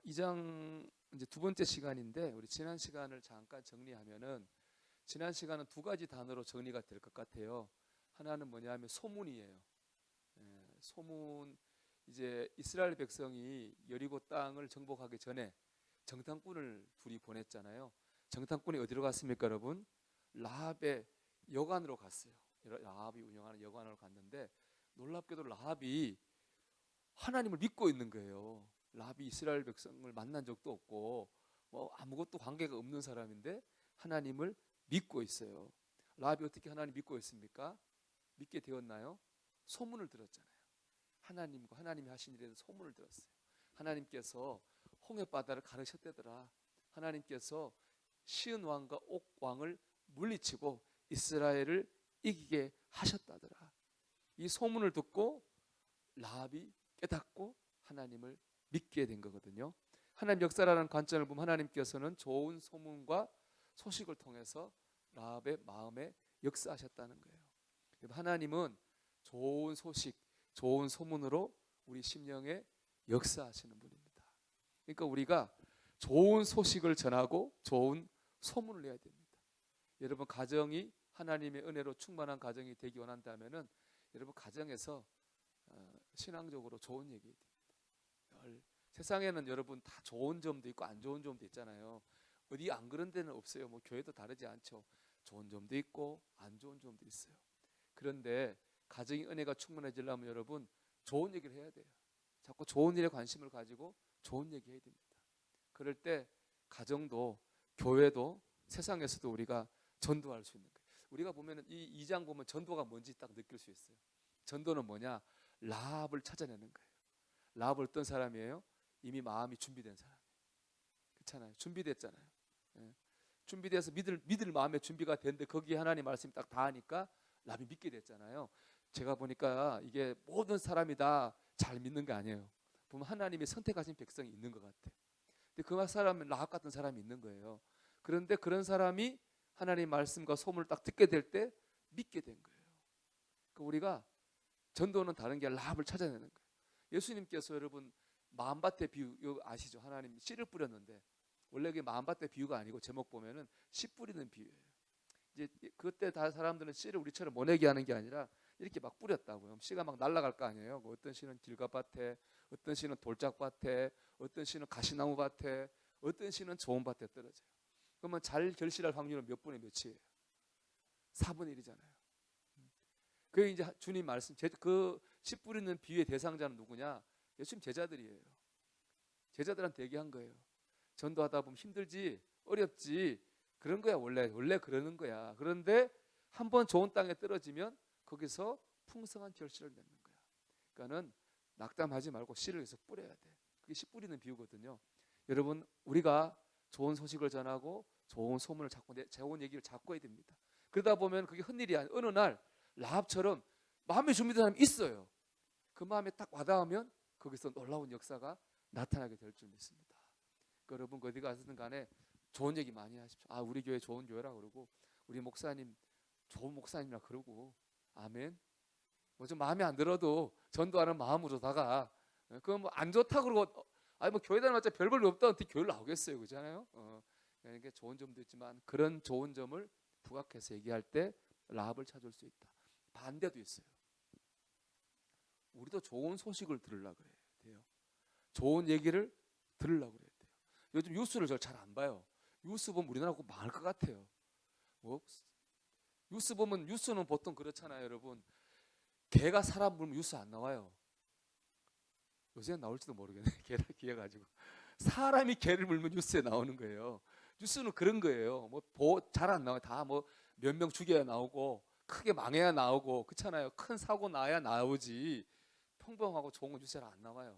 2장 이제 두 번째 시간인데 우리 지난 시간을 잠깐 정리하면은 지난 시간은 두 가지 단어로 정리가 될 것 같아요. 하나는 뭐냐면 소문이에요. 소문. 이제 이스라엘 백성이 여리고 땅을 정복하기 전에 정탐꾼을 둘이 보냈잖아요. 정탐꾼이 어디로 갔습니까, 여러분? 라합의 여관으로 갔어요. 라합이 운영하는 여관으로 갔는데 놀랍게도 라합이 하나님을 믿고 있는 거예요. 라합이 이스라엘 백성을 만난 적도 없고 뭐 아무것도 관계가 없는 사람인데 하나님을 믿고 있어요. 라합이 어떻게 하나님 믿고 있습니까? 믿게 되었나요? 소문을 들었잖아요. 하나님과 하나님이 하신 일에 대해서 소문을 들었어요. 하나님께서 홍해바다를 가르셨대더라. 하나님께서 시은 왕과 옥 왕을 물리치고 이스라엘을 이기게 하셨다더라. 이 소문을 듣고 라합이 깨닫고 하나님을 믿게 된 거거든요. 하나님 역사라는 관점을 보면 하나님께서는 좋은 소문과 소식을 통해서 라합의 마음에 역사하셨다는 거예요. 하나님은 좋은 소식, 좋은 소문으로 우리 심령에 역사하시는 분입니다. 그러니까 우리가 좋은 소식을 전하고 좋은 소문을 내야 됩니다. 여러분 가정이 하나님의 은혜로 충만한 가정이 되기 원한다면은 여러분 가정에서 신앙적으로 좋은 얘기 됩니다. 세상에는 여러분 다 좋은 점도 있고 안 좋은 점도 있잖아요. 어디 안 그런 데는 없어요. 뭐 교회도 다르지 않죠. 좋은 점도 있고 안 좋은 점도 있어요. 그런데 가정의 은혜가 충만해지려면 여러분 좋은 얘기를 해야 돼요. 자꾸 좋은 일에 관심을 가지고 좋은 얘기 해야 됩니다. 그럴 때 가정도 교회도 세상에서도 우리가 전도할 수 있는 거예요. 우리가 보면은 이 2장 보면 전도가 뭔지 딱 느낄 수 있어요. 전도는 뭐냐? 라합을 찾아내는 거예요. 라합은 어떤 사람이에요? 이미 마음이 준비된 사람이에요. 그렇잖아요. 준비됐잖아요. 준비돼서 믿을 마음의 준비가 됐는데 거기에 하나님 말씀이 딱 닿으니까 라합이 믿게 됐잖아요. 제가 보니까 이게 모든 사람이 다 잘 믿는 게 아니에요. 보면 하나님이 선택하신 백성이 있는 것 같아요. 근데 그 사람은 라합 같은 사람이 있는 거예요. 그런데 그런 사람이 하나님 말씀과 소문을 딱 듣게 될 때 믿게 된 거예요. 그러니까 우리가 전도는 다른 게 라합을 찾아내는 거예요. 예수님께서 여러분 마음밭의 비유 이거 아시죠? 하나님 씨를 뿌렸는데 원래 그게 마음밭의 비유가 아니고 제목 보면은 씨 뿌리는 비유예요. 이제 그때 다 사람들은 씨를 우리처럼 모내게 하는 게 아니라 이렇게 막 뿌렸다고요. 씨가 막 날아갈 거 아니에요. 어떤 씨는 길가밭에, 어떤 씨는 돌짝밭에, 어떤 씨는 가시나무 밭에, 어떤 씨는 좋은 밭에 떨어져요. 그러면 잘 결실할 확률은 몇 분의 몇이에요? 4분의 1이잖아요. 그 이제 주님 말씀 그 씨 뿌리는 비유의 대상자는 누구냐? 예수님 제자들이에요. 제자들한테 얘기한 거예요. 전도하다 보면 힘들지, 어렵지, 그런 거야 원래 그러는 거야. 그런데 한번 좋은 땅에 떨어지면 거기서 풍성한 결실을 맺는 거야. 그러니까는 낙담하지 말고 씨를 계속 뿌려야 돼. 그게 씨 뿌리는 비유거든요. 여러분 우리가 좋은 소식을 전하고 좋은 소문을 찾고 좋은 얘기를 찾고 해야 됩니다. 그러다 보면 그게 헛일이 아니에요. 어느 날 라합처럼 마음에 준비된 사람이 있어요. 그 마음에 딱 와닿으면 거기서 놀라운 역사가 나타나게 될 줄 믿습니다. 그러니까 여러분 어디 가서든 간에 좋은 얘기 많이 하십시오. 아 우리 교회 좋은 교회라 그러고 우리 목사님 좋은 목사님이라 그러고 아멘. 뭐 좀 마음에 안 들어도 전도하는 마음으로다가 그거 뭐 안 좋다 그러고 아니 뭐 교회 다니봤자 별 볼일 없다 어떻게 교회를 나오겠어요, 그렇잖아요. 그러니까 좋은 점도 있지만 그런 좋은 점을 부각해서 얘기할 때 라합을 찾을 수 있다. 반대도 있어요. 우리도 좋은 소식을 들으려고 그래야 돼요. 좋은 얘기를 들으려고 그래야 돼요. 요즘 뉴스를 잘 안 봐요. 뉴스 보면 우리나라 꼭 망할 것 같아요. 뭐 뉴스 보면 뉴스는 보통 그렇잖아요, 여러분. 개가 사람 물면 뉴스 안 나와요. 요새는 나올지도 모르겠네. 개를 기해 가지고 사람이 개를 물면 뉴스에 나오는 거예요. 뉴스는 그런 거예요. 뭐 잘 안 나와요. 다 뭐 몇 명 죽여야 나오고 크게 망해야 나오고 그렇잖아요. 큰 사고 나야 나오지. 평범하고 좋은 건 뉴스에 안 나와요.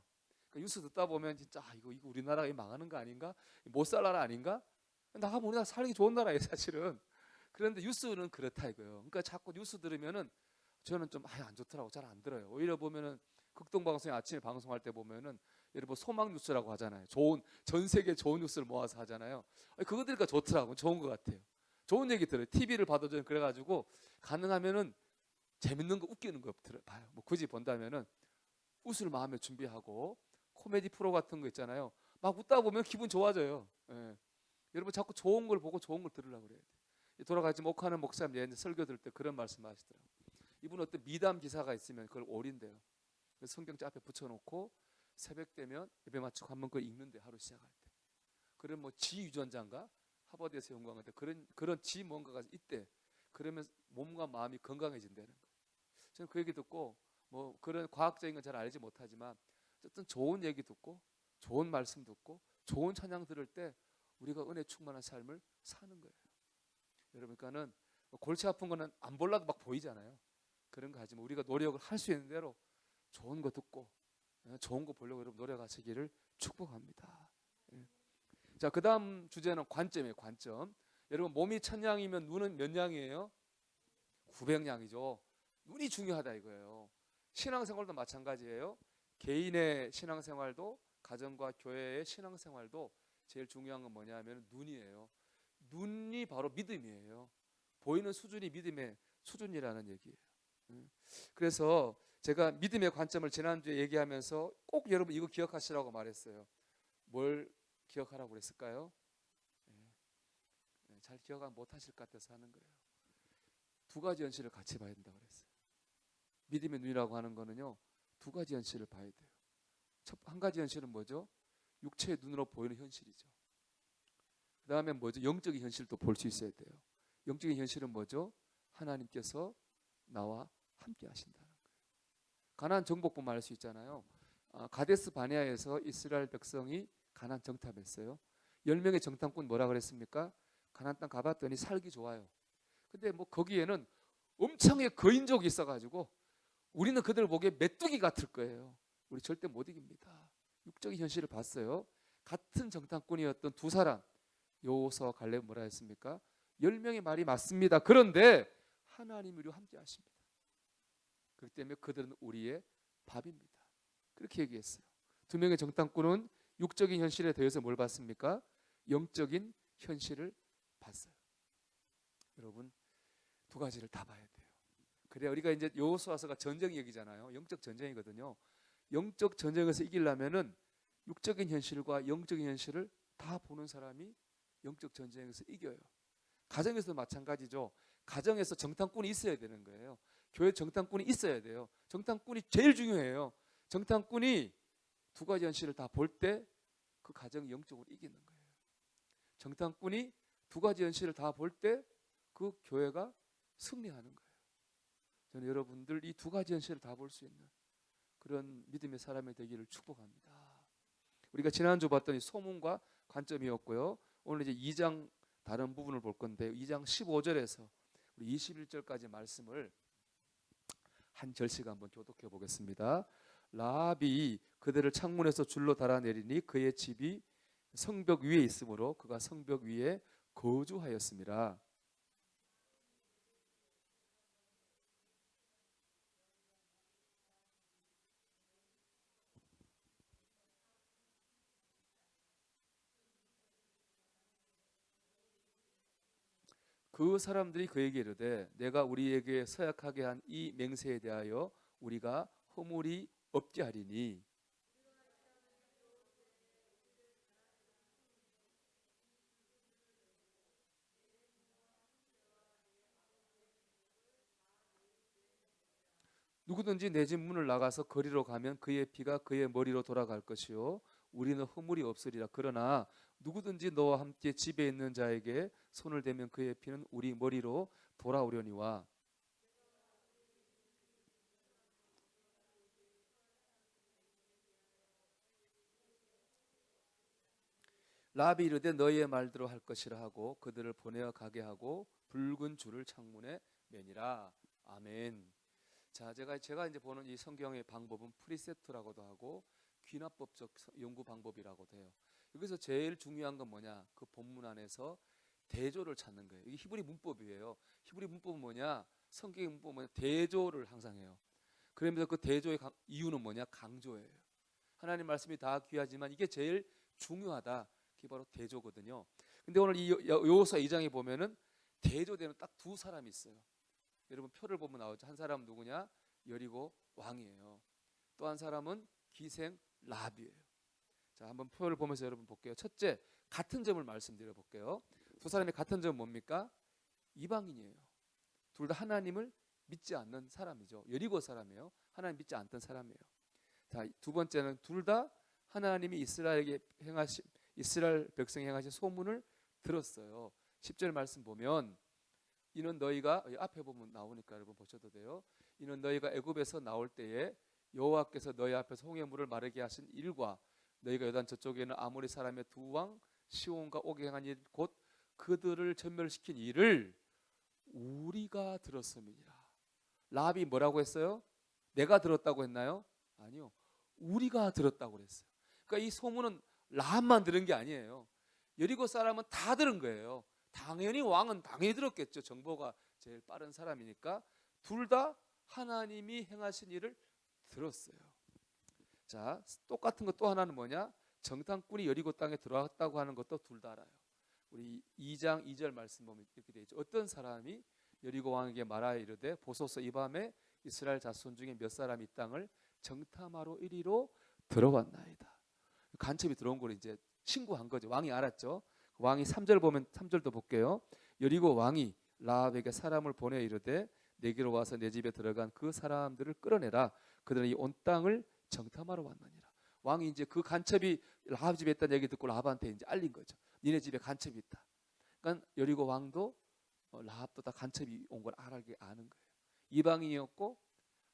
그러니까 뉴스 듣다 보면 진짜 이거 우리나라가 망하는 거 아닌가? 못 살 나라 아닌가? 나가면 우리나라 살기 좋은 나라예요, 사실은. 그런데 뉴스는 그렇다 이거예요. 그러니까 자꾸 뉴스 들으면은 저는 좀 안 좋더라고. 잘 안 들어요. 오히려 보면은 극동방송에 아침에 방송할 때 보면은 여러분 소망 뉴스라고 하잖아요. 전 세계 좋은 뉴스를 모아서 하잖아요. 그거 들으니까 좋더라고. 좋은 것 같아요. 좋은 얘기 들어요. TV를 봐도 저는 그래가지고 가능하면은 재밌는 거 웃기는 거 봐요. 뭐 굳이 본다면은 웃을 마음에 준비하고 코미디 프로 같은 거 있잖아요. 막 웃다 보면 기분 좋아져요. 예. 여러분 자꾸 좋은 걸 보고 좋은 걸 들으려고 그래야 돼. 돌아가신 옥하는 목사님 예전에 설교 들을 때 그런 말씀하시더라고요. 이분 어떤 미담 기사가 있으면 그걸 오린대요. 그래서 성경책 앞에 붙여놓고 새벽 되면 예배 마치고 한번 그걸 읽는데 하루 시작할 때. 그런 뭐 지유전자인가 하버드에서 연구한 건데 그런 지 뭔가가 있대. 그러면 몸과 마음이 건강해진다는 거예요. 저는 그 얘기 듣고 뭐 그런 과학적인 건 잘 알지 못하지만 어쨌든 좋은 얘기 듣고 좋은 말씀 듣고 좋은 찬양 들을 때 우리가 은혜 충만한 삶을 사는 거예요. 여러분, 그러니까는 골치 아픈 거는 안 볼라도 막 보이잖아요. 그런 거 하지 마. 우리가 노력을 할 수 있는 대로 좋은 거 듣고 좋은 거 보려고 여러분 노력하시기를 축복합니다. 예. 자, 그 다음 주제는 관점이에요. 관점. 여러분, 몸이 1000양이면 눈은 몇 양이에요? 900양이죠. 눈이 중요하다 이거예요. 신앙생활도 마찬가지예요. 개인의 신앙생활도 가정과 교회의 신앙생활도 제일 중요한 건 뭐냐면 눈이에요. 눈이 바로 믿음이에요. 보이는 수준이 믿음의 수준이라는 얘기예요. 그래서 제가 믿음의 관점을 지난주에 얘기하면서 꼭 여러분 이거 기억하시라고 말했어요. 뭘 기억하라고 그랬을까요? 잘 기억 못 하실 것 같아서 하는 거예요. 두 가지 현실을 같이 봐야 된다고 그랬어요. 믿음의 눈이라고 하는 거는요, 두 가지 현실을 봐야 돼요. 한 가지 현실은 뭐죠? 육체의 눈으로 보이는 현실이죠. 그 다음에 뭐죠? 영적인 현실도 볼 수 있어야 돼요. 영적인 현실은 뭐죠? 하나님께서 나와 함께 하신다는 거예요. 가나안 정복뿐만 알 수 있잖아요. 가데스 바네아에서 이스라엘 백성이 가나안 정탐했어요. 10명의 정탐꾼 뭐라 그랬습니까? 가나안 땅 가봤더니 살기 좋아요. 근데 뭐 거기에는 엄청의 거인족이 있어가지고 우리는 그들 보기에 메뚜기 같을 거예요. 우리 절대 못 이깁니다. 육적인 현실을 봤어요. 같은 정탐꾼이었던 두 사람, 여호수아와 갈렙 뭐라 했습니까? 10명의 말이 맞습니다. 그런데 하나님이 우리와 함께 하십니다. 그렇기 때문에 그들은 우리의 밥입니다. 그렇게 얘기했어요. 두 명의 정탐꾼은 육적인 현실에 대해서 뭘 봤습니까? 영적인 현실을 봤어요. 여러분, 두 가지를 다 봐야 돼요. 그래야 우리가 이제 여호수아서가 전쟁 얘기잖아요. 영적 전쟁이거든요. 영적 전쟁에서 이기려면은 육적인 현실과 영적인 현실을 다 보는 사람이 영적 전쟁에서 이겨요. 가정에서도 마찬가지죠. 가정에서 정탐꾼이 있어야 되는 거예요. 교회 정탐꾼이 있어야 돼요. 정탐꾼이 제일 중요해요. 정탐꾼이 두 가지 현실을 다 볼 때 그 가정이 영적으로 이기는 거예요. 정탐꾼이 두 가지 현실을 다 볼 때 그 교회가 승리하는 거예요. 저는 여러분들 이 두 가지 현실을 다 볼 수 있는 그런 믿음의 사람이 되기를 축복합니다. 우리가 지난주 봤던 이 소문과 관점이었고요. 오늘 이제 2장 다른 부분을 볼 건데 2장 15절에서 우리 21절까지 말씀을 한 절씩 한번 교독해 보겠습니다. 라합이 그들을 창문에서 줄로 달아내리니 그의 집이 성벽 위에 있으므로 그가 성벽 위에 거주하였습니다. 그 사람들이 그에게 이르되 내가 우리에게 서약하게 한 이 맹세에 대하여 우리가 허물이 없게 하리니 누구든지 내 집 문을 나가서 거리로 가면 그의 피가 그의 머리로 돌아갈 것이요 우리는 허물이 없으리라. 그러나 누구든지 너와 함께 집에 있는 자에게 손을 대면 그의 피는 우리 머리로 돌아오려니와 라비 이르되 너희의 말대로 할 것이라 하고 그들을 보내어 가게 하고 붉은 줄을 창문에 매니라. 아멘. 자, 제가 이제 보는 이 성경의 방법은 프리셉트라고도 하고 귀납법적 연구 방법이라고도 해요. 여기서 제일 중요한 건 뭐냐? 그 본문 안에서 대조를 찾는 거예요. 이게 히브리 문법이에요. 히브리 문법은 뭐냐? 성경의 문법은 뭐냐? 대조를 항상 해요. 그러면서 그 대조의 이유는 뭐냐? 강조예요. 하나님 말씀이 다 귀하지만 이게 제일 중요하다. 그게 바로 대조거든요. 근데 오늘 이 여호수아 2장에 보면은 대조되는 딱 두 사람이 있어요. 여러분 표를 보면 나오죠. 한 사람은 누구냐? 여리고 왕이에요. 또 한 사람은 기생 라합이에요. 자, 한번 표를 보면서 여러분 볼게요. 첫째, 같은 점을 말씀드려 볼게요. 두 사람의 같은 점은 뭡니까? 이방인이에요. 둘 다 하나님을 믿지 않는 사람이죠. 여리고 사람이에요. 하나님 믿지 않던 사람이에요. 자, 두 번째는 둘 다 하나님이 이스라엘 백성이 행하신 소문을 들었어요. 10절 말씀 보면 이는 너희가 앞에 보면 나오니까 여러분 보셔도 돼요. 이는 너희가 애굽에서 나올 때에 여호와께서 너희 앞에서 홍해 물을 마르게 하신 일과 너희가 요단 저쪽에는 아모리 사람의 두 왕 시온과 오게 행한 일 곧 그들을 전멸시킨 일을 우리가 들었음이니라. 라합이 뭐라고 했어요? 내가 들었다고 했나요? 아니요. 우리가 들었다고 그랬어요. 그러니까 이 소문은 라합만 들은 게 아니에요. 여리고 사람은 다 들은 거예요. 당연히 왕은 당연히 들었겠죠. 정보가 제일 빠른 사람이니까. 둘 다 하나님이 행하신 일을 들었어요. 자, 똑같은 것 또 하나는 뭐냐? 정탐꾼이 여리고 땅에 들어왔다고 하는 것도 둘 다 알아요. 우리 2장 2절 말씀 보면 이렇게 되어 있죠. 어떤 사람이 여리고 왕에게 말하여 이르되 보소서 이 밤에 이스라엘 자손 중에 몇 사람이 이 땅을 정탐하러 이리로 들어왔나이다. 간첩이 들어온 걸 이제 신고한 거죠. 왕이 알았죠. 왕이 3절 보면 3절도 볼게요. 여리고 왕이 라합에게 사람을 보내 이르되 내게로 와서 내 집에 들어간 그 사람들을 끌어내라. 그들은 이 온 땅을 정탐하러 왔느니라. 왕이 이제 그 간첩이 라합 집에 있다는 얘기 듣고 라합한테 이제 알린 거죠. 니네 집에 간첩이 있다. 그러니까 여리고 왕도 라합도 다 간첩이 온 걸 알게 아는 거예요. 이방인이었고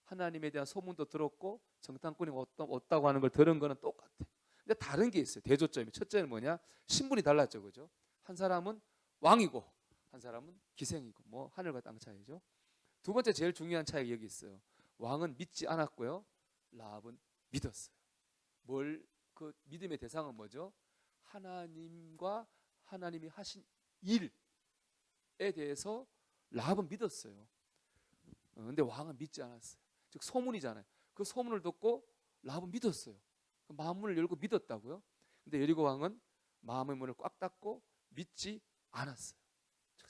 하나님에 대한 소문도 들었고 정탐꾼이 왔다고 하는 걸 들은 거는 똑같아요. 근데 다른 게 있어요. 대조점이. 첫째는 뭐냐? 신분이 달랐죠, 그죠? 한 사람은 왕이고 한 사람은 기생이고 뭐 하늘과 땅 차이죠. 두 번째 제일 중요한 차이가 여기 있어요. 왕은 믿지 않았고요. 라합은 믿었어요. 그 믿음의 대상은 뭐죠? 하나님과 하나님이 하신 일에 대해서 라합은 믿었어요. 근데 왕은 믿지 않았어요. 즉 소문이잖아요. 그 소문을 듣고 라합은 믿었어요. 마음문을 열고 믿었다고요. 근데 여리고 왕은 마음의 문을 꽉 닫고 믿지 않았어요.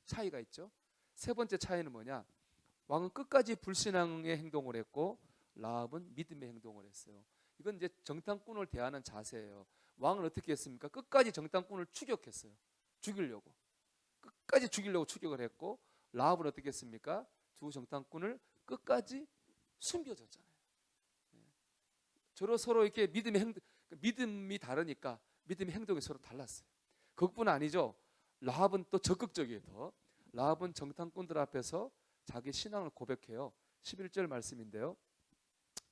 차이가 있죠. 세 번째 차이는 뭐냐? 왕은 끝까지 불신앙의 행동을 했고 라합은 믿음의 행동을 했어요. 이건 이제 정탐꾼을 대하는 자세예요. 왕은 어떻게 했습니까? 끝까지 정탐꾼을 추격했어요. 죽이려고. 끝까지 죽이려고 추격을 했고 라합은 어떻게 했습니까? 두 정탐꾼을 끝까지 숨겨줬잖아요. 서로 이렇게 믿음이 다르니까 믿음의 행동이 서로 달랐어요. 그것뿐 아니죠. 라합은 또 적극적이에요. 더. 라합은 정탐꾼들 앞에서 자기 신앙을 고백해요. 11절 말씀인데요.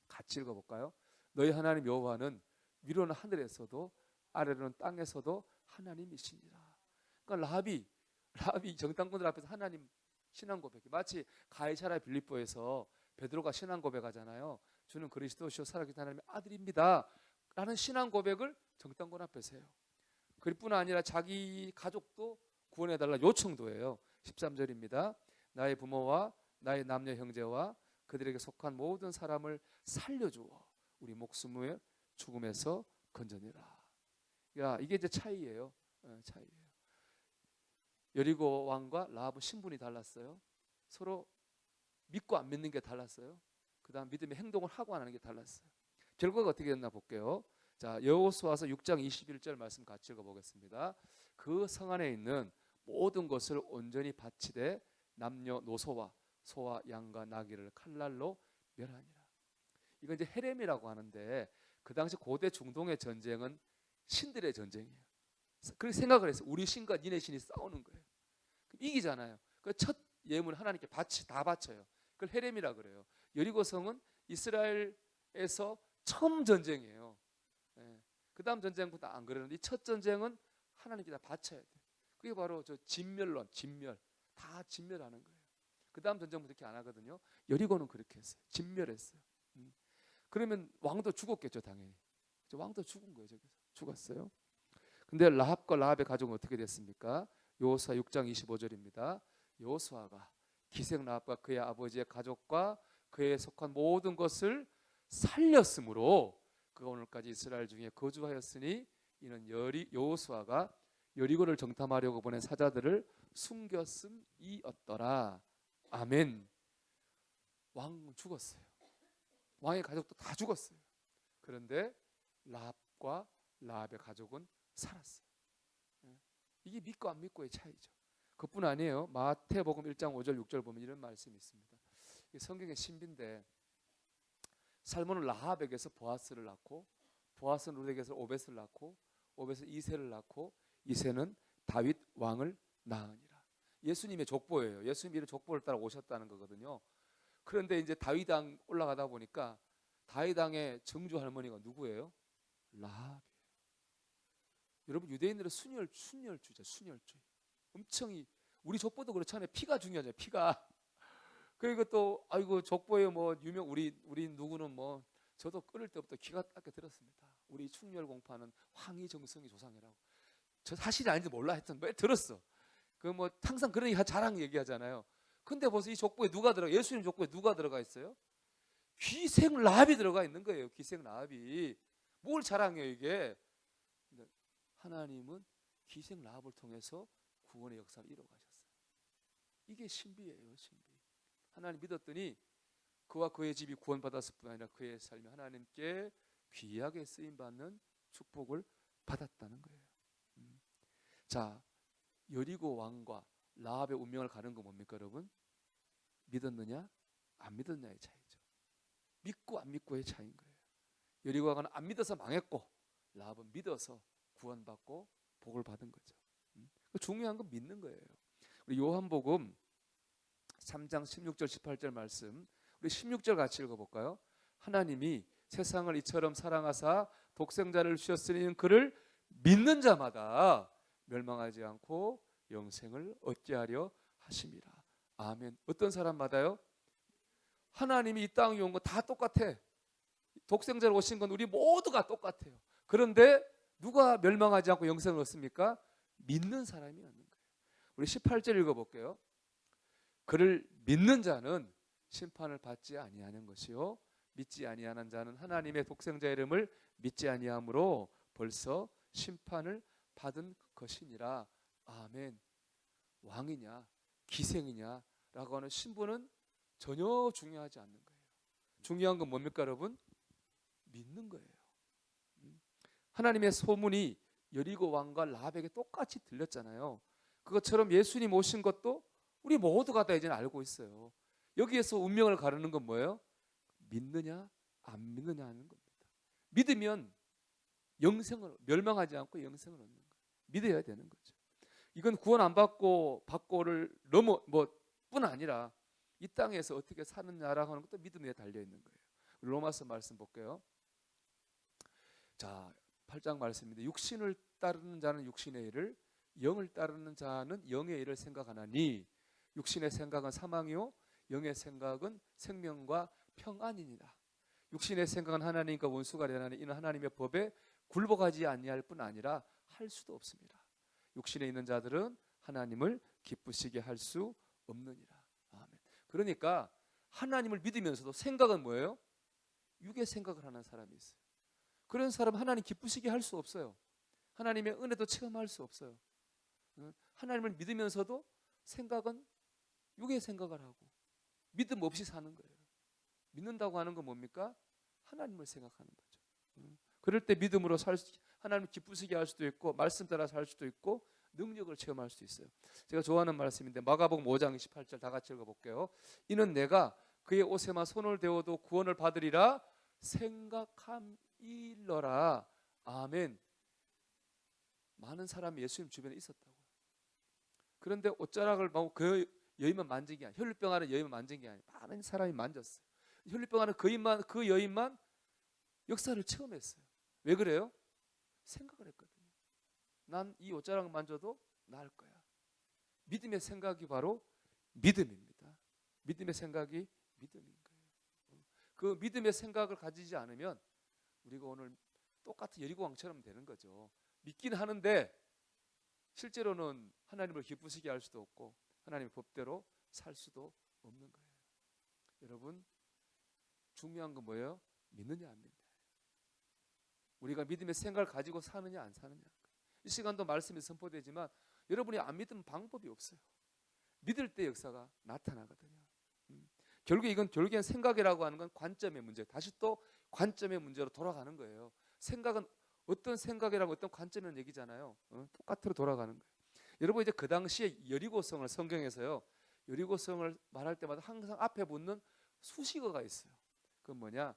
같이 읽어볼까요? 너희 하나님 여호와는 위로는 하늘에서도 아래로는 땅에서도 하나님이시니라. 그러니까 라합이 정탐꾼들 앞에서 하나님 신앙 고백해. 마치 가이사랴 빌립보에서 베드로가 신앙 고백하잖아요. 주는 그리스도시요 살아계신 하나님의 아들입니다 라는 신앙 고백을 정탐꾼 앞에서 해요. 그뿐 아니라 자기 가족도 구원해달라 요청도 해요. 13절입니다. 나의 부모와 나의 남녀 형제와 그들에게 속한 모든 사람을 살려주어 우리 목숨을 죽음에서 건져내라. 야, 이게 이제 차이예요. 차이예요. 여리고 왕과 라합은 신분이 달랐어요. 서로 믿고 안 믿는 게 달랐어요. 그 다음 믿음의 행동을 하고 안 하는 게 달랐어요. 결과가 어떻게 됐나 볼게요. 자, 여호수아서 6장 21절 말씀 같이 읽어보겠습니다. 그 성 안에 있는 모든 것을 온전히 바치되 남녀 노소와 소와 양과 나귀를 칼날로 멸하니라. 이건 이제 헤렘이라고 하는데 그 당시 고대 중동의 전쟁은 신들의 전쟁이에요. 그렇게 생각을 했어요. 우리 신과 니네 신이 싸우는 거예요. 그럼 이기잖아요. 그 첫 예물을 하나님께 다 바쳐요. 그걸 헤렘이라 그래요. 여리고 성은 이스라엘에서 처음 전쟁이에요. 그 다음 전쟁보다 안 그러는데 이 첫 전쟁은 하나님께 다 바쳐야 돼요. 그게 바로 저 진멸론, 다 진멸하는 거예요. 그 다음 전쟁부터 그렇게 안 하거든요. 여리고는 그렇게 했어요. 진멸했어요. 그러면 왕도 죽었겠죠, 당연히. 왕도 죽은 거예요, 저기서. 죽었어요. 근데 라합과 라합의 가족은 어떻게 됐습니까? 여호수아 6장 25절입니다. 여호수아가 기생 라합과 그의 아버지의 가족과 그에 속한 모든 것을 살렸으므로 그가 오늘까지 이스라엘 중에 거주하였으니 이는 여호수아가 여리고를 정탐하려고 보낸 사자들을 숨겼음이었더라. 아멘. 왕은 죽었어요. 왕의 가족도 다 죽었어요. 그런데 라합과 라합의 가족은 살았어요. 예. 이게 믿고 안 믿고의 차이죠. 그뿐 아니에요. 마태복음 1장 5절 6절 보면 이런 말씀이 있습니다. 성경의 신비인데 살몬은 라합에게서 보아스를 낳고 보아스는 룻에게서 오벳을 낳고 오벳은 이새를 낳고 이새는 다윗 왕을 낳으니라. 예수님의 족보예요. 예수님이 족보를 따라 오셨다는 거거든요. 그런데 이제 다윗 왕 올라가다 보니까 다윗 왕의 정주 할머니가 누구예요? 라합이에요. 여러분 유대인들은 순혈주죠. 순혈주의. 엄청 우리 족보도 그렇잖아요. 피가 중요하잖아요. 피가. 그리고 또 아이고 족보에 뭐 유명 우리 누구는 뭐 저도 끊을 때부터 귀가 닦게 들었습니다. 우리 충렬공파는 황희정성이 조상이라고. 저 사실이 아닌지 몰라 했던 왜 들었어. 그 뭐 항상 그런 자랑 얘기하잖아요. 근데 벌써 이 족보에 누가 들어가? 예수님 족보에 누가 들어가 있어요? 귀생 라합이 들어가 있는 거예요. 귀생 라합이. 뭘 자랑해요 이게? 하나님은 귀생 라합을 통해서 구원의 역사를 이뤄가셨어요. 이게 신비예요. 신비. 하나님 믿었더니 그와 그의 집이 구원받았을 뿐 아니라 그의 삶이 하나님께 귀하게 쓰임받는 축복을 받았다는 거예요. 자, 여리고 왕과 라합의 운명을 가는 건 뭡니까 여러분? 믿었느냐 안 믿었느냐의 차이죠. 믿고 안 믿고의 차이인 거예요. 여리고 왕은 안 믿어서 망했고 라합은 믿어서 구원받고 복을 받은 거죠. 중요한 건 믿는 거예요. 우리 요한복음 3장 16절 18절 말씀 우리 16절 같이 읽어볼까요? 하나님이 세상을 이처럼 사랑하사 독생자를 주셨으니 그를 믿는 자마다 멸망하지 않고 영생을 얻게 하려 하심이라. 아멘. 어떤 사람마다요? 하나님이 이 땅에 온 거 다 똑같아. 독생자로 오신 건 우리 모두가 똑같아요. 그런데 누가 멸망하지 않고 영생을 얻습니까? 믿는 사람이 얻는 거예요. 우리 18절 읽어볼게요. 그를 믿는 자는 심판을 받지 아니하는 것이요 믿지 아니하는 자는 하나님의 독생자 이름을 믿지 아니함으로 벌써 심판을 받은 것이니라. 아멘. 왕이냐 기생이냐 라고 하는 신분은 전혀 중요하지 않는 거예요. 중요한 건 뭡니까 여러분? 믿는 거예요. 하나님의 소문이 여리고 왕과 라합에게 똑같이 들렸잖아요. 그것처럼 예수님 오신 것도 우리 모두가 다 이제는 알고 있어요. 여기에서 운명을 가르는 건 뭐예요? 믿느냐 안 믿느냐 하는 겁니다. 믿으면 영생을 멸망하지 않고 영생을 얻는 거예요. 믿어야 되는 거죠. 이건 구원 안 받고를 넘어 뿐 아니라 이 땅에서 어떻게 사느냐라고 하는 것도 믿음에 달려 있는 거예요. 로마서 말씀 볼게요. 자, 8장 말씀입니다. 육신을 따르는 자는 육신의 일을 영을 따르는 자는 영의 일을 생각하나니 육신의 생각은 사망이요 영의 생각은 생명과 평안이니라. 육신의 생각은 하나님과 원수가 되나니 이는 하나님의 법에 굴복하지 아니할 뿐 아니라 할 수도 없습니다. 육신에 있는 자들은 하나님을 기쁘시게 할 수 없느니라. 아멘. 그러니까 하나님을 믿으면서도 생각은 뭐예요? 육의 생각을 하는 사람이 있어요. 그런 사람은 하나님 기쁘시게 할 수 없어요. 하나님의 은혜도 체험할 수 없어요. 하나님을 믿으면서도 생각은 육의 생각을 하고 믿음 없이 사는 거예요. 믿는다고 하는 건 뭡니까? 하나님을 생각하는 거죠. 그럴 때 믿음으로 하나님을 기쁘시게 할 수도 있고 말씀 따라 살 수도 있고 능력을 체험할 수도 있어요. 제가 좋아하는 말씀인데 마가복음 5장 28절 다 같이 읽어볼게요. 이는 내가 그의 옷에만 손을 대어도 구원을 받으리라 생각함일러라. 아멘. 많은 사람이 예수님 주변에 있었다고. 그런데 옷자락을 보고 그 여인만 만진 게 아니라 혈루병 여인만 만진 게 아니라 많은 사람이 만졌어요. 혈루병 그 여인만 역사를 체험했어요. 왜 그래요? 생각을 했거든요. 난 이 옷자락을 만져도 나을 거야. 믿음의 생각이 바로 믿음입니다. 믿음의 생각이 믿음인 거예요. 그 믿음의 생각을 가지지 않으면 우리가 오늘 똑같은 여리고 왕처럼 되는 거죠. 믿긴 하는데 실제로는 하나님을 기쁘시게 할 수도 없고 하나님의 법대로 살 수도 없는 거예요. 여러분 중요한 건 뭐예요? 믿느냐 안 믿느냐. 우리가 믿음의 생각을 가지고 사느냐 안 사느냐. 이 시간도 말씀이 선포되지만 여러분이 안 믿으면 방법이 없어요. 믿을 때 역사가 나타나거든요. 결국엔 생각이라고 하는 건 관점의 문제. 다시 또 관점의 문제로 돌아가는 거예요. 생각은 어떤 생각이랑 어떤 관점이라는 얘기잖아요. 똑같으로 돌아가는 거예요. 여러분 이제 그 당시에 여리고성을 성경에서요. 여리고성을 말할 때마다 항상 앞에 붙는 수식어가 있어요. 그건 뭐냐?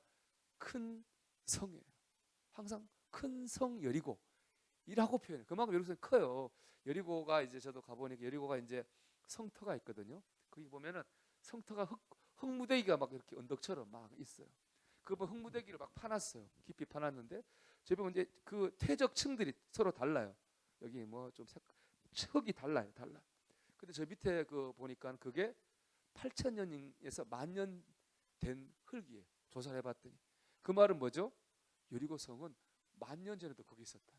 큰 성이에요. 항상 큰 성 여리고이라고 표현해요. 그만큼 여리고성이 커요. 여리고가 이제 저도 가보니까 여리고가 이제 성터가 있거든요. 거기 보면은 성터가 흙무대기가 막 이렇게 언덕처럼 막 있어요. 그거 흙무대기를 막 파놨어요. 깊이 파놨는데 저희 보면 이제 그 퇴적층들이 서로 달라요. 여기 뭐 좀 흙이 달라요. 근데 저 밑에 그 보니까 그게 8,000년에서 10,000년 된 흙이에요. 조사를 해봤더니 그 말은 뭐죠? 여리고성은 10,000년 전에도 거기 있었다.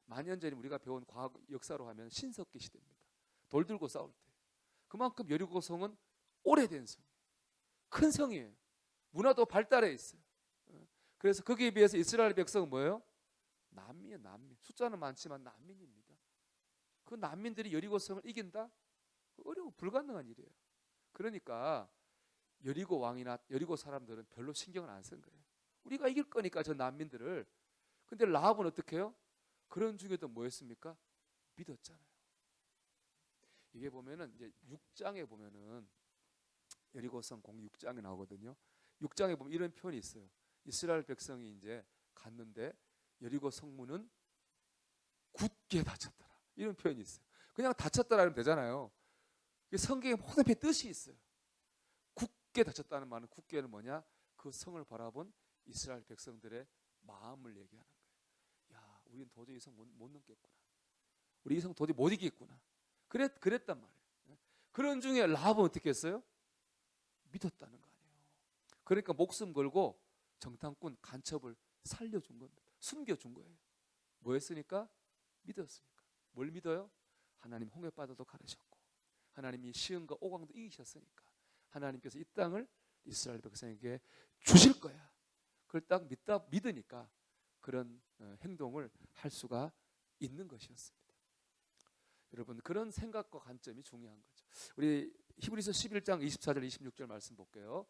10,000년 전에 우리가 배운 과학 역사로 하면 신석기 시대입니다. 돌 들고 싸울 때. 그만큼 여리고성은 오래된 성, 큰 성이에요. 문화도 발달해 있어요. 그래서 거기에 비해서 이스라엘 백성은 뭐예요? 난민이에요. 난민. 숫자는 많지만 난민입니다. 그 난민들이 여리고성을 이긴다? 어려워 불가능한 일이에요. 그러니까 여리고 왕이나 여리고 사람들은 별로 신경을 안 쓴 거예요. 우리가 이길 거니까 저 난민들을. 근데 라합은 어떻게 해요? 그런 중에도 뭐였습니까? 믿었잖아요. 이게 보면은 이제 6장에 보면은 여리고성 공 6장에 나오거든요. 6장에 보면 이런 표현이 있어요. 이스라엘 백성이 이제 갔는데 여리고 성문은 굳게 닫혔더라. 이런 표현이 있어요. 그냥 닫혔다라면 되잖아요. 성경에 모든 게 뜻이 있어요. 굳게 닫혔다는 말은 굳게는 뭐냐? 그 성을 바라본 이스라엘 백성들의 마음을 얘기하는 거예요. 야, 우리는 도저히 이 성 못 넘겠구나. 우리 이 성 도저히 못 이기겠구나. 그랬단 말이에요. 그런 중에 라합은 어떻게 했어요? 믿었다는 거 아니에요. 그러니까 목숨 걸고 정탐꾼 간첩을 살려준 겁니다. 숨겨준 거예요. 뭐 했으니까? 믿었으니까. 뭘 믿어요? 하나님 홍해바다도 가르셨고 하나님이 시온과 오강도 이기셨으니까 하나님께서 이 땅을 이스라엘 백성에게 주실 거야. 그걸 딱 믿으니까 그런 행동을 할 수가 있는 것이었습니다. 여러분 그런 생각과 관점이 중요한 거죠. 우리 히브리서 11장 24절 26절 말씀 볼게요.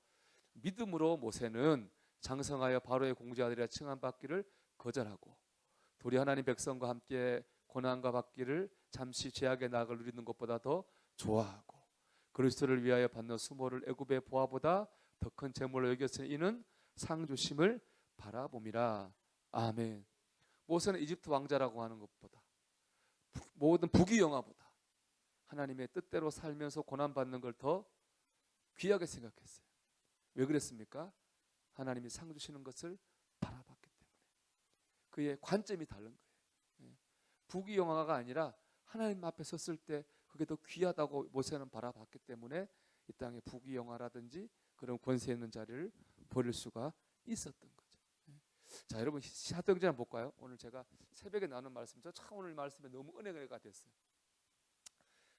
믿음으로 모세는 장성하여 바로의 공주아들이라 칭함받기를 거절하고 도리 하나님 백성과 함께 고난과 받기를 잠시 죄악의 낙을 누리는 것보다 더 좋아하고 그리스도를 위하여 받는 수모를 애굽의 보화보다 더 큰 재물로 여겼으니 이는 상 주심을 바라봄이라. 아멘. 모세는 이집트 왕자라고 하는 것보다 모든 부귀영화보다 하나님의 뜻대로 살면서 고난받는 걸 더 귀하게 생각했어요. 왜 그랬습니까? 하나님이 상 주시는 것을 바라봤기 때문에. 그의 관점이 다른 거예요. 부귀영화가 아니라 하나님 앞에 섰을 때 그게 더 귀하다고 모세는 바라봤기 때문에 이 땅에 부귀영화라든지 그런 권세 있는 자리를 버릴 수가 있었던 거죠. 자, 여러분 사도행전 한번 볼까요? 오늘 제가 새벽에 나눈 말씀, 저 참 오늘 말씀에 너무 은혜가 됐어요.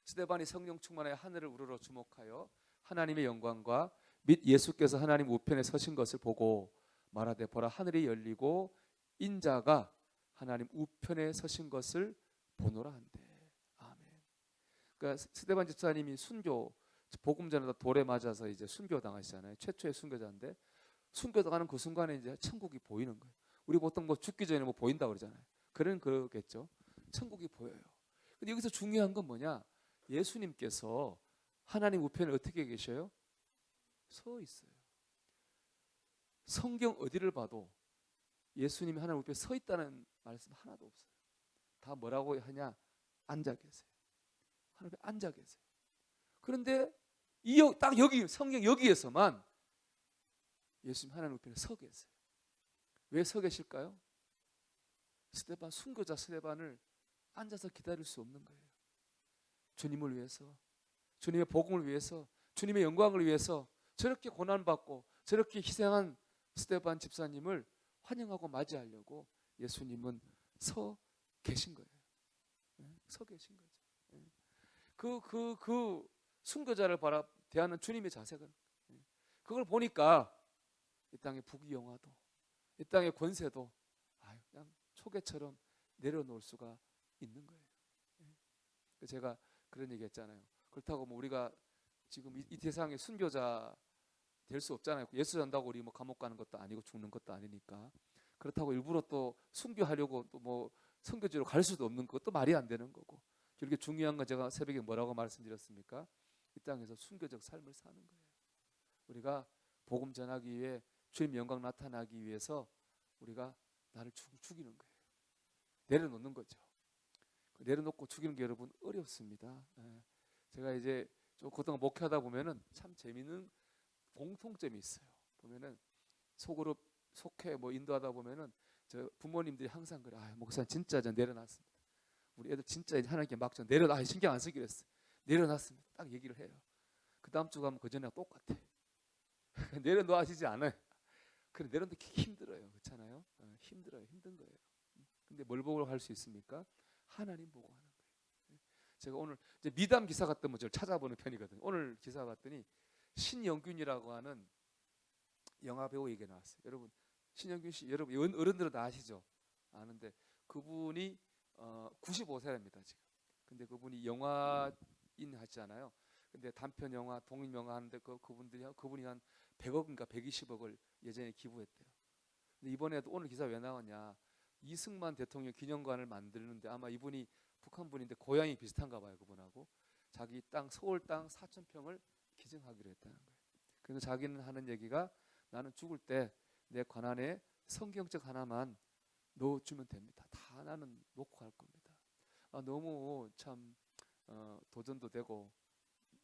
스데반이 성령 충만하여 하늘을 우러러 주목하여 하나님의 영광과 및 예수께서 하나님 우편에 서신 것을 보고 말하되 보라 하늘이 열리고 인자가 하나님 우편에 서신 것을 보노라 한대. 아멘. 그러니까 스데반 집사님이 순교 복음 전하다 돌에 맞아서 이제 순교 당하시잖아요. 최초의 순교자인데 순교 당하는 그 순간에 이제 천국이 보이는 거예요. 우리 보통 뭐 죽기 전에 뭐 보인다 그러잖아요. 그런 거겠죠. 천국이 보여요. 근데 여기서 중요한 건 뭐냐? 예수님께서 하나님 우편에 어떻게 계셔요? 서 있어요. 성경 어디를 봐도 예수님이 하나님 우편에 서 있다는 말씀 하나도 없어요. 다 뭐라고 하냐? 앉아 계세요. 하나님 앞에 앉아 계세요. 그런데 딱 여기 성경 여기에서만 예수님 하나님 우편에 서 계세요. 왜 서 계실까요? 스데반 순교자 스데반을 앉아서 기다릴 수 없는 거예요. 주님을 위해서, 주님의 복음을 위해서, 주님의 영광을 위해서 저렇게 고난받고 저렇게 희생한 스데반 집사님을 환영하고 맞이하려고 예수님은 서 계신 거예요. 서 계신 거죠. 그 순교자를 대하는 주님의 자세가 그걸 보니까 이 땅의 부귀영화도 이 땅의 권세도 그냥 초계처럼 내려놓을 수가 있는 거예요. 제가 그런 얘기 했잖아요. 그렇다고 뭐 우리가 지금 이 세상의 순교자 될 수 없잖아요. 예수 전다고 우리 뭐 감옥 가는 것도 아니고 죽는 것도 아니니까. 그렇다고 일부러 또 순교하려고 또 뭐 선교지로 갈 수도 없는 것도 말이 안 되는 거고. 이렇게 중요한 건 제가 새벽에 뭐라고 말씀드렸습니까? 이 땅에서 순교적 삶을 사는 거예요. 우리가 복음 전하기 위해 주님 영광 나타나기 위해서 우리가 나를 죽이는 거예요. 내려놓는 거죠. 내려놓고 죽이는 게 여러분 어렵습니다. 예. 제가 이제 좀 그동안 목회하다 보면은 참 재미있는 공통점이 있어요. 보면은 속으로 속해 뭐 인도하다 보면은 저 부모님들이 항상 그래. 아, 목사님 진짜 저 내려놨습니다. 우리 애들 진짜 하나님께 막 저 내려놔 신경 안 쓰기로 했어요. 내려놨습니다. 딱 얘기를 해요. 그 다음 주 가면 그 전에 똑같아. 내려놓아지지 않아요. 그래 내려놓기 힘들어요. 그렇잖아요. 힘들어요. 힘든 거예요. 근데 뭘 보고 할 수 있습니까? 하나님 보고 하는 거예요. 제가 오늘 이제 미담 기사 같은 거 저를 찾아보는 편이거든요. 오늘 기사 봤더니 신영균이라고 하는 영화 배우 얘기 나왔어요. 여러분 신영균 씨 여러분 어른들은 다 아시죠? 아는데 그분이 95세랍니다 지금. 근데 그분이 영화인 하잖아요. 근데 단편 영화, 독립 영화 하는데 그분이 한 100억인가 120억을 예전에 기부했대요. 근데 이번에도 오늘 기사 왜 나왔냐? 이승만 대통령 기념관을 만드는데 아마 이분이 북한 분인데 고향이 비슷한가 봐요. 그분하고 자기 땅 서울 땅 4,000평을 기증하기로 했다는 거예요. 그래서 자기는 하는 얘기가 나는 죽을 때 내 관안에 성경책 하나만 넣어주면 됩니다. 다 나는 놓고 갈 겁니다. 너무 참 도전도 되고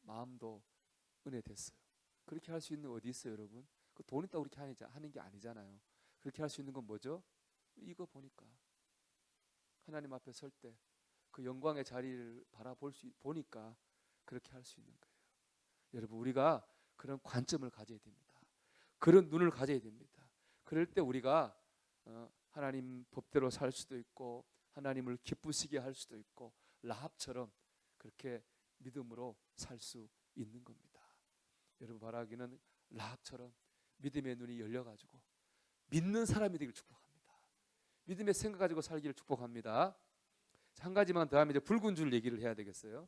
마음도 은혜 됐어요. 그렇게 할 수 있는 어디 있어요, 여러분? 그 돈 있다고 그렇게 하는 게 아니잖아요. 그렇게 할 수 있는 건 뭐죠? 이거 보니까 하나님 앞에 설 때 그 영광의 자리를 보니까 그렇게 할 수 있는 거예요. 여러분 우리가 그런 관점을 가져야 됩니다. 그런 눈을 가져야 됩니다. 그럴 때 우리가 하나님 법대로 살 수도 있고 하나님을 기쁘시게 할 수도 있고 라합처럼 그렇게 믿음으로 살 수 있는 겁니다. 여러분 바라기는 라합처럼 믿음의 눈이 열려가지고 믿는 사람이 되기를 축복합니다. 믿음의 생각 가지고 살기를 축복합니다. 한 가지만 더 하면 이제 붉은 줄 얘기를 해야 되겠어요.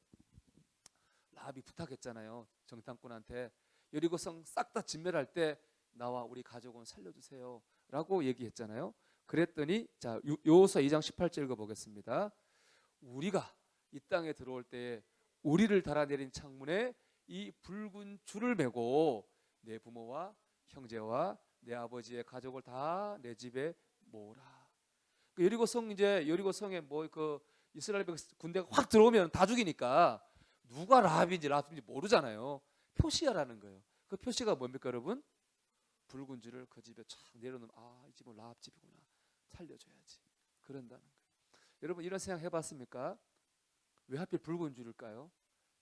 라합이 부탁했잖아요. 정탐꾼한테 여리고성 싹 다 진멸할 때 나와 우리 가족은 살려주세요 라고 얘기했잖아요. 그랬더니 자 여호수아 2장 18절 읽어보겠습니다. 우리가 이 땅에 들어올 때 우리를 달아내린 창문에 이 붉은 줄을 메고 내 부모와 형제와 내 아버지의 가족을 다 내 집에 모으라. 여리고성에 뭐 그 이스라엘 군대가 확 들어오면 다 죽이니까 누가 라합인지 모르잖아요. 표시하라는 거예요. 그 표시가 뭡니까 여러분? 붉은 줄을 그 집에 쫙 내려놓으면 이 집은 라합 집이구나. 살려줘야지. 그런다는 거예요. 여러분 이런 생각 해봤습니까? 왜 하필 붉은 줄일까요?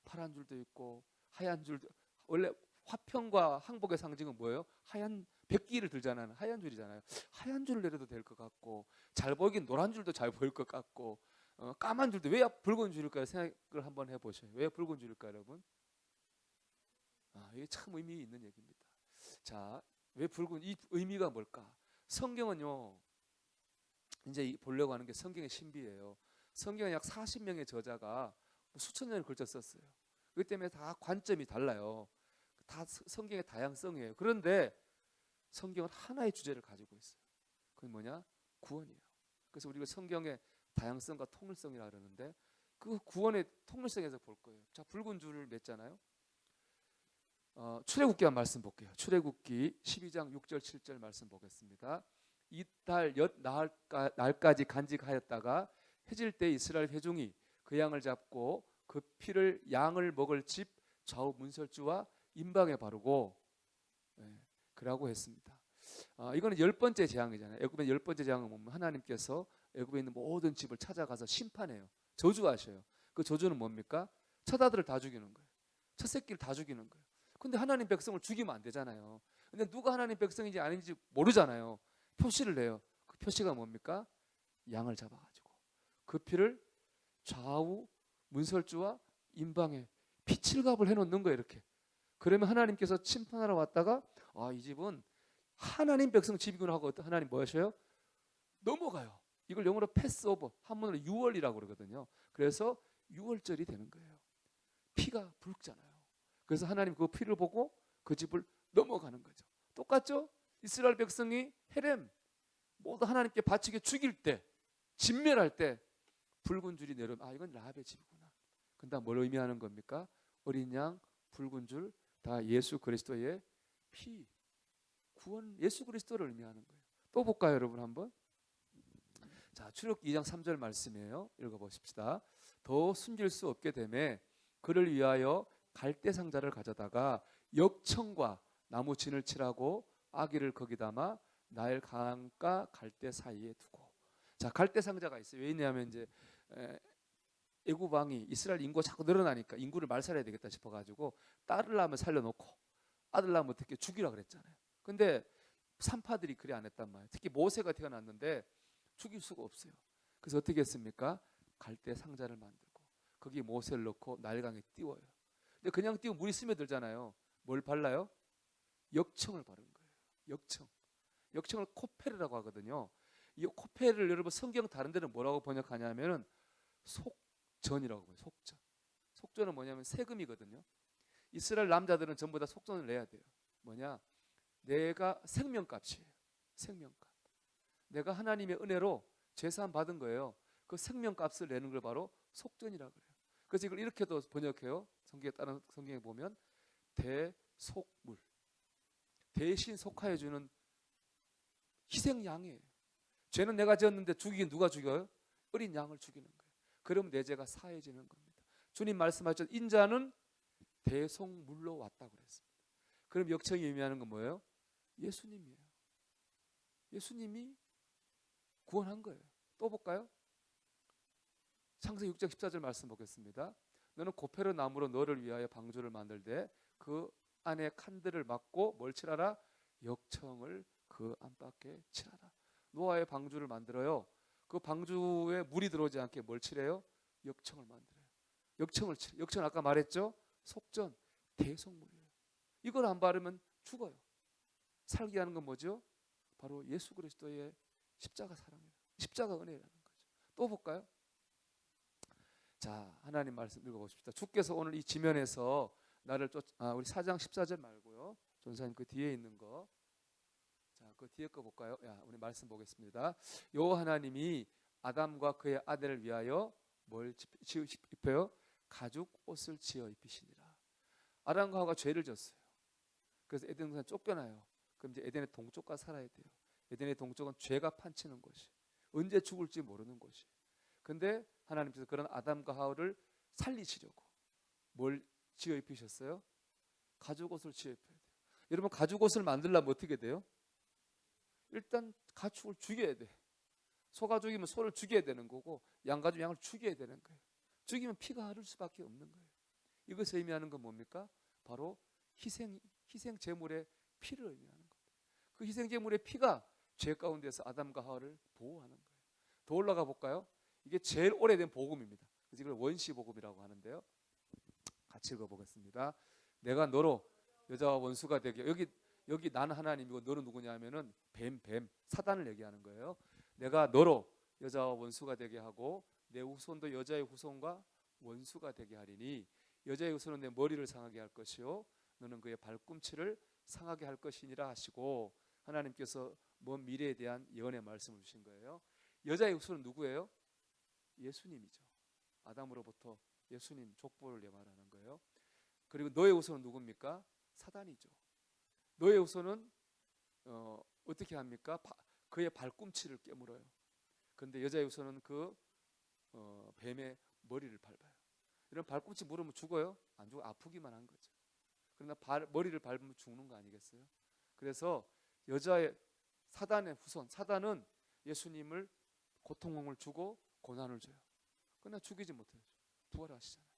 파란 줄도 있고 하얀 줄도. 원래 화평과 항복의 상징은 뭐예요? 하얀 백기를 들잖아요. 하얀 줄이잖아요. 하얀 줄을 내려도 될 것 같고 잘 보이긴 노란 줄도 잘 보일 것 같고 까만 줄도 왜 붉은 줄일까요? 생각을 한번 해보셔요. 왜 붉은 줄일까요, 여러분? 이게 참 의미 있는 얘기입니다. 자, 왜 붉은 이 의미가 뭘까? 성경은요. 이제 보려고 하는 게 성경의 신비예요. 성경은 약 40명의 저자가 수천 년을 걸쳐 썼어요. 그렇기 때문에 다 관점이 달라요. 다 성경의 다양성이에요. 그런데 성경은 하나의 주제를 가지고 있어요. 그게 뭐냐? 구원이에요. 그래서 우리가 성경의 다양성과 통일성이라 그러는데 그 구원의 통일성에서 볼 거예요. 자, 붉은 줄을 맺잖아요. 출애굽기 한 말씀 볼게요. 출애굽기 12장 6절 7절 말씀 보겠습니다. 이달 엿 날까지 간직하였다가 해질 때 이스라엘 회중이 그 양을 잡고 그 피를 양을 먹을 집 좌우 문설주와 임방에 바르고 그라고 했습니다. 이거는 10번째 재앙이잖아요. 애굽의 10번째 재앙은 보면 하나님께서 애굽에 있는 모든 집을 찾아가서 심판해요. 저주하셔요. 그 저주는 뭡니까? 첫 아들을 다 죽이는 거예요. 첫 새끼를 다 죽이는 거예요. 근데 하나님 백성을 죽이면 안 되잖아요. 근데 누가 하나님 백성인지 아닌지 모르잖아요. 표시를 내요. 그 표시가 뭡니까? 양을 잡아가지고 그 피를 좌우 문설주와 임방에 피칠갑을 해놓는 거예요. 이렇게. 그러면 하나님께서 심판하러 왔다가 이 집은 하나님 백성 집이구나 하고 하나님 뭐 하셔요? 넘어가요. 이걸 영어로 패스오버, 한문으로 유월이라고 그러거든요. 그래서 유월절이 되는 거예요. 피가 붉잖아요. 그래서 하나님 그 피를 보고 그 집을 넘어가는 거죠. 똑같죠? 이스라엘 백성이 헤렘 모두 하나님께 바치게 죽일 때, 진멸할 때 붉은 줄이 내려오면 아, 이건 라합의 집이구나. 근데 뭘 의미하는 겁니까? 어린 양, 붉은 줄, 다 예수 그리스도의 피, 구원, 예수 그리스도를 의미하는 거예요. 또 볼까요, 여러분 한번? 자, 출애굽기 2장 3절 말씀이에요. 읽어보십시다. 더 숨길 수 없게 되매 그를 위하여 갈대 상자를 가져다가 역청과 나무 진을 칠하고 아기를 거기 담아 나일 강가 갈대 사이에 두고. 자, 갈대 상자가 있어요. 왜 있냐면 이제 애굽 왕이 이스라엘 인구가 자꾸 늘어나니까 인구를 말살해야 되겠다 싶어가지고 딸을 낳으면 살려놓고 아들 낳으면 어떻게 죽이라 그랬잖아요. 근데 산파들이 그리 안 했단 말이에요. 특히 모세가 태어났는데 죽일 수가 없어요. 그래서 어떻게 했습니까? 갈대 상자를 만들고 거기 모세를 넣고 나일강에 띄워요. 근데 그냥 띄우면 물이 스며들잖아요. 뭘 발라요? 역청을 바른 거예요. 역청. 역청을 코페르라고 하거든요. 이 코페르를 여러분 성경 다른 데는 뭐라고 번역하냐면은 속전이라고 해요. 속전. 속전은 뭐냐면 세금이거든요. 이스라엘 남자들은 전부 다 속전을 내야 돼요. 뭐냐? 내가 생명값이에요. 생명값. 내가 하나님의 은혜로 제사함 받은 거예요. 그 생명값을 내는 걸 바로 속전이라고 그래요. 그래서 이걸 이렇게도 번역해요. 성경에 따른 성경에 보면 대속물. 대신 속하여 주는 희생양이에요. 죄는 내가 지었는데 죽이긴 누가 죽여요? 어린 양을 죽이는 거예요. 그럼 내 죄가 사해지는 겁니다. 주님 말씀하셨죠. 인자는 대속물로 왔다고 그랬습니다. 그럼 역청이 의미하는 건 뭐예요? 예수님이에요. 예수님이 구원한 거예요. 또 볼까요? 창세기 6장 14절 말씀 보겠습니다. 너는 고페르 나무로 너를 위하여 방주를 만들되 그 안에 칸들을 막고 뭘 칠하라? 역청을 그 안팎에 칠하라. 노아의 방주를 만들어요. 그 방주에 물이 들어오지 않게 뭘 칠해요? 역청을 만들어요. 역청을 칠. 역청 아까 말했죠? 속전, 대속물이에요. 이걸 안 바르면 죽어요. 살게 하는 건 뭐죠? 바로 예수 그리스도의 십자가 사랑이에요. 십자가 은혜라는 거죠. 또 볼까요? 자, 하나님 말씀 읽어보십시다. 주께서 오늘 이 지면에서 나를 우리 4장 14절 말고요. 전사님 그 뒤에 있는 거. 자, 그 뒤에 거 볼까요? 야, 우리 말씀 보겠습니다. 요 하나님이 아담과 그의 아들을 위하여 뭘 입혀요? 가죽 옷을 지어 입히시니라. 아담과 하와가 죄를 졌어요. 그래서 에덴 동산 쫓겨나요. 그럼 이제 에덴의 동쪽과 살아야 돼요. 에덴의 동쪽은 죄가 판치는 곳이, 언제 죽을지 모르는 곳이. 근데 하나님께서 그런 아담과 하와를 살리시려고 뭘 지어 입히셨어요? 가죽 옷을 지어 입혀야 돼요. 여러분, 가죽 옷을 만들려면 어떻게 돼요? 일단 가축을 죽여야 돼. 소가 죽이면 소를 죽여야 되는 거고, 양가 죽이면 양을 죽여야 되는 거예요. 죽이면 피가 흐를 수밖에 없는 거예요. 이것을 의미하는 건 뭡니까? 바로 희생 제물의 피를 의미하는 겁니다. 그 희생 제물의 피가 죄 가운데서 아담과 하와를 보호하는 거예요. 더 올라가 볼까요? 이게 제일 오래된 복음입니다. 그래서 이걸 원시 복음이라고 하는데요. 같이 읽어보겠습니다. 내가 너로 여자와 원수가 되게. 여기 나는 하나님이고 너는 누구냐 하면은 뱀 사단을 얘기하는 거예요. 내가 너로 여자와 원수가 되게 하고 내 후손도 여자의 후손과 원수가 되게 하리니 여자의 후손은 내 머리를 상하게 할 것이요 너는 그의 발꿈치를 상하게 할 것이니라 하시고, 하나님께서 먼 미래에 대한 예언의 말씀을 주신 거예요. 여자의 후손은 누구예요? 예수님이죠. 아담으로부터 예수님 족보를 말하는 거예요. 그리고 너의 후손은 누굽니까? 사단이죠. 너의 후손은 어떻게 합니까? 그의 발꿈치를 깨물어요. 그런데 여자의 후손은 그 뱀의 머리를 밟아요. 이런 발꿈치 물으면 죽어요? 안 죽어, 아프기만 한 거죠. 그러나 머리를 밟으면 죽는 거 아니겠어요? 그래서 여자의 사단의 후손, 사단은 예수님을 고통을 주고 고난을 줘요. 그러나 죽이지 못해요. 부활하시잖아요.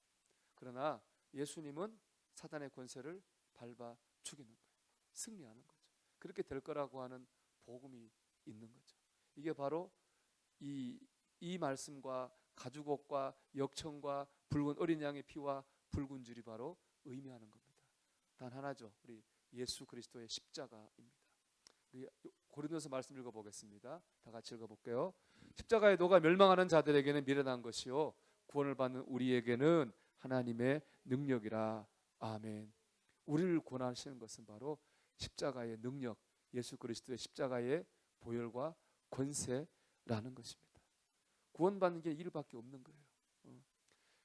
그러나 예수님은 사단의 권세를 밟아 죽이는 거예요. 승리하는 거죠. 그렇게 될 거라고 하는 복음이 있는 거죠. 이게 바로 이 말씀과 가죽옷과 역청과 붉은 어린 양의 피와 붉은 줄이 바로 의미하는 겁니다. 단 하나죠. 우리 예수 그리스도의 십자가입니다. 우리 고린도서 말씀 읽어보겠습니다. 다 같이 읽어볼게요. 십자가에 녹아 멸망하는 자들에게는 미련한 것이요 구원을 받는 우리에게는 하나님의 능력이라. 아멘. 우리를 구원하시는 것은 바로 십자가의 능력, 예수 그리스도의 십자가의 보혈과 권세라는 것입니다. 구원받는 게 이일밖에 없는 거예요.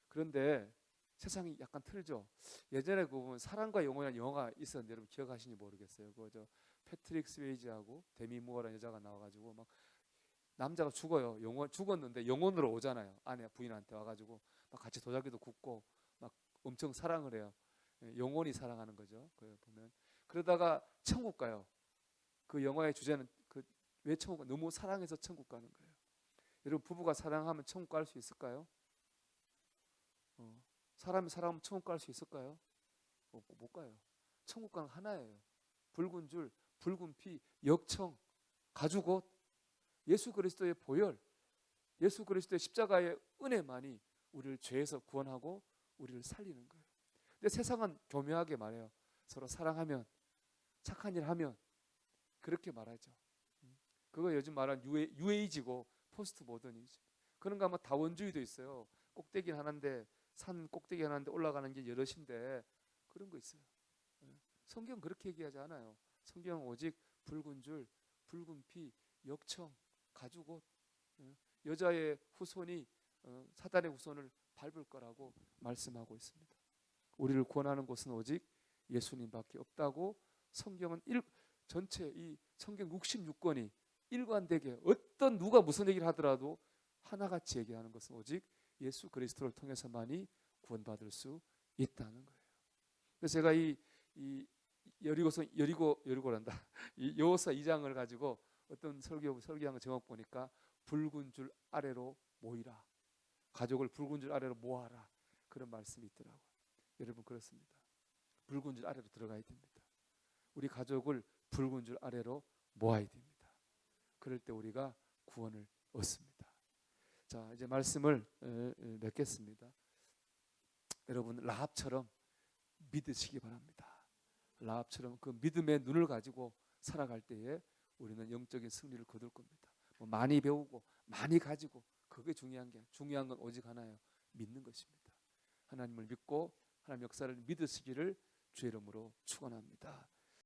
그런데 세상이 약간 틀죠. 예전에 그 보면 사랑과 영혼이라는 영화가 있었는데 여러분 기억하시는지 모르겠어요. 그저 패트릭 스웨이지하고 데미 무어라는 여자가 나와가지고 막 남자가 죽어요. 영혼 죽었는데 영혼으로 오잖아요. 아내 부인한테 와가지고 막 같이 도자기도 굽고 막 엄청 사랑을 해요. 영혼이 사랑하는 거죠. 그 보면 그러다가 천국 가요. 그 영화의 주제는 그 왜 천국 너무 사랑해서 천국 가는 거예요. 여러분 부부가 사랑하면 천국 갈 수 있을까요? 사람이 사랑하면 천국 갈 수 있을까요? 못 가요. 천국 가는 하나예요. 붉은 줄, 붉은 피, 역청, 가죽옷, 예수 그리스도의 보혈, 예수 그리스도의 십자가의 은혜만이 우리를 죄에서 구원하고 우리를 살리는 거예요. 근데 세상은 교묘하게 말해요. 서로 사랑하면, 착한 일 하면 그렇게 말하죠. 그거 요즘 말하는 유에이지고 포스트 모더니즘. 그런가 하면 다원주의도 있어요. 꼭대기는 하나인데 산 꼭대기 하나인데 올라가는 게 여럿인데 그런 거 있어요. 성경 그렇게 얘기하지 않아요. 성경은 오직 붉은 줄, 붉은 피, 역청, 가죽옷, 여자의 후손이 사단의 후손을 밟을 거라고 말씀하고 있습니다. 우리를 구원하는 곳은 오직 예수님밖에 없다고 성경은 전체 이 성경 66권이 일관되게 어떤 누가 무슨 얘기를 하더라도 하나같이 얘기하는 것은 오직 예수 그리스도를 통해서만이 구원받을 수 있다는 거예요. 그래서 제가 이 여리고란다. 이 여호수아 2장을 가지고 어떤 설교한 제목 보니까 붉은 줄 아래로 모이라. 가족을 붉은 줄 아래로 모아라. 그런 말씀이 있더라고요. 여러분 그렇습니다. 붉은 줄 아래로 들어가야 됩니다. 우리 가족을 붉은 줄 아래로 모아야 됩니다. 그럴 때 우리가 구원을 얻습니다. 자, 이제 말씀을 맺겠습니다. 여러분 라합처럼 믿으시기 바랍니다. 라합처럼 그 믿음의 눈을 가지고 살아갈 때에 우리는 영적인 승리를 거둘 겁니다. 뭐 많이 배우고 많이 가지고 그게 중요한 게 아니라 중요한 건 오직 하나예요. 믿는 것입니다. 하나님을 믿고 하나님 역사를 믿으시기를 주의 이름으로 축원합니다.